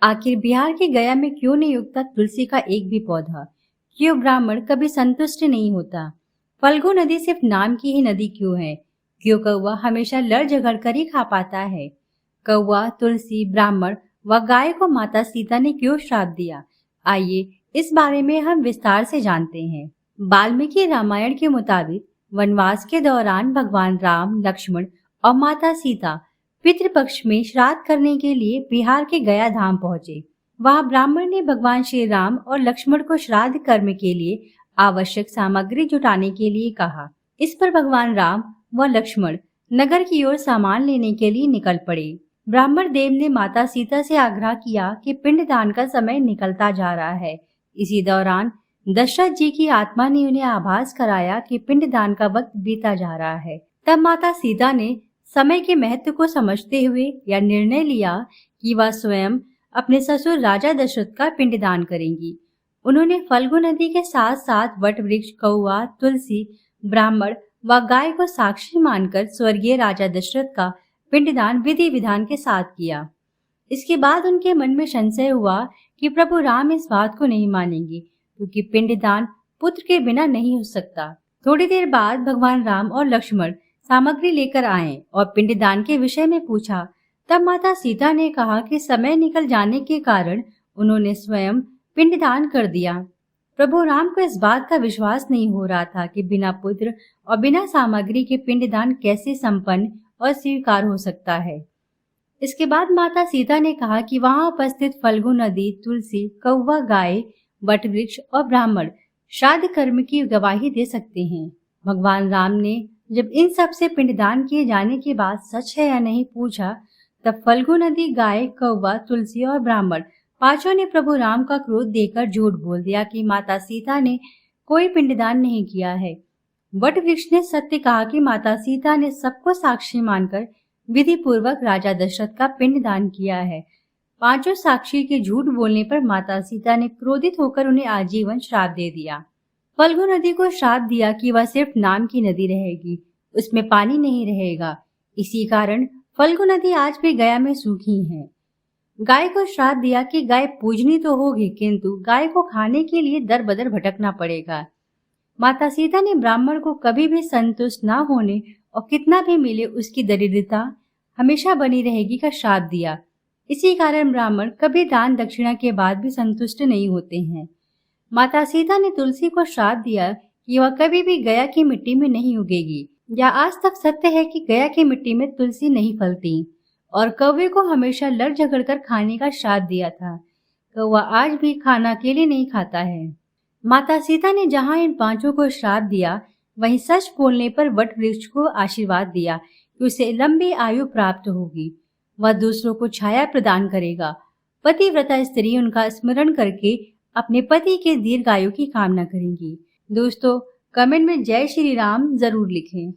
आखिर बिहार के गया में क्यों नहीं उगता तुलसी का एक भी पौधा? क्यों ब्राह्मण कभी संतुष्ट नहीं होता? फल्गु नदी सिर्फ नाम की ही नदी क्यों है? क्यों कौवा हमेशा लड़ झगड़ कर ही खा पाता है? कौवा, तुलसी, ब्राह्मण व गाय को माता सीता ने क्यों श्राप दिया? आइए इस बारे में हम विस्तार से जानते हैं। वाल्मीकि रामायण के मुताबिक वनवास के दौरान भगवान राम, लक्ष्मण और माता सीता पितृपक्ष में श्राद्ध करने के लिए बिहार के गया धाम पहुंचे। वहां ब्राह्मण ने भगवान श्री राम और लक्ष्मण को श्राद्ध कर्म के लिए आवश्यक सामग्री जुटाने के लिए कहा। इस पर भगवान राम व लक्ष्मण नगर की ओर सामान लेने के लिए निकल पड़े। ब्राह्मण देव ने माता सीता से आग्रह किया कि पिंडदान का समय निकलता जा रहा है। इसी दौरान दशरथ जी की आत्मा ने उन्हें आभास कराया कि पिंडदान का वक्त बीता जा रहा है। तब माता सीता ने समय के महत्व को समझते हुए यह निर्णय लिया कि वह स्वयं अपने ससुर राजा दशरथ का पिंडदान करेंगी। उन्होंने फल्गु नदी के साथ साथ वट वृक्ष, कौवा, तुलसी, ब्राह्मण व गाय को साक्षी मानकर स्वर्गीय राजा दशरथ का पिंडदान विधि विधान के साथ किया। इसके बाद उनके मन में संशय हुआ कि प्रभु राम इस बात को नहीं मानेंगे, क्योंकि पिंडदान पुत्र के बिना नहीं हो सकता। थोड़ी देर बाद भगवान राम और लक्ष्मण सामग्री लेकर आए और पिंडदान के विषय में पूछा। तब माता सीता ने कहा कि समय निकल जाने के कारण उन्होंने स्वयं पिंडदान कर दिया। प्रभु राम को इस बात का विश्वास नहीं हो रहा था कि बिना पुत्र और बिना सामग्री के पिंडदान कैसे संपन्न और स्वीकार हो सकता है। इसके बाद माता सीता ने कहा कि वहां उपस्थित फल्गु नदी, तुलसी, कौवा, गाय, वट वृक्ष और ब्राह्मण श्राद्ध कर्म की गवाही दे सकते हैं। भगवान राम ने जब इन सब से पिंडदान किए जाने की बात सच है या नहीं पूछा, तब फल्गु नदी, गाय, कौवा, तुलसी और ब्राह्मण पांचों ने प्रभु राम का क्रोध देकर झूठ बोल दिया कि माता सीता ने कोई पिंडदान नहीं किया है। वट वृक्ष ने सत्य कहा कि माता सीता ने सबको साक्षी मानकर विधि पूर्वक राजा दशरथ का पिंडदान किया है। पांचों साक्षी के झूठ बोलने पर माता सीता ने क्रोधित होकर उन्हें आजीवन श्राप दे दिया। फल्गु नदी को श्राप दिया कि वह सिर्फ नाम की नदी रहेगी, उसमें पानी नहीं रहेगा। इसी कारण फल्गु नदी आज भी गया में सूखी है। गाय को श्राप दिया कि गाय पूजनी तो होगी, किंतु गाय को खाने के लिए दर बदर भटकना पड़ेगा। माता सीता ने ब्राह्मण को कभी भी संतुष्ट न होने और कितना भी मिले उसकी दरिद्रता हमेशा बनी रहेगी का श्राप दिया। इसी कारण ब्राह्मण कभी दान दक्षिणा के बाद भी संतुष्ट नहीं होते हैं। माता सीता ने तुलसी को श्राप दिया कि वह कभी भी गया की मिट्टी में नहीं उगेगी। यह आज तक सत्य है कि गया की मिट्टी में तुलसी नहीं फलती। और कौवे को हमेशा लड़ झगड़ कर खाने का श्राप दिया था। कौवा आज भी खाना अकेले नहीं खाता है। माता सीता ने जहाँ इन पांचों को श्राप दिया, वहीं सच बोलने पर वट वृक्ष को आशीर्वाद दिया कि उसे लंबी आयु प्राप्त होगी। वह दूसरों को छाया प्रदान करेगा। पतिव्रता स्त्री उनका स्मरण करके अपने पति के दीर्घायु की कामना करेंगी। दोस्तों, कमेंट में जय श्री राम जरूर लिखें।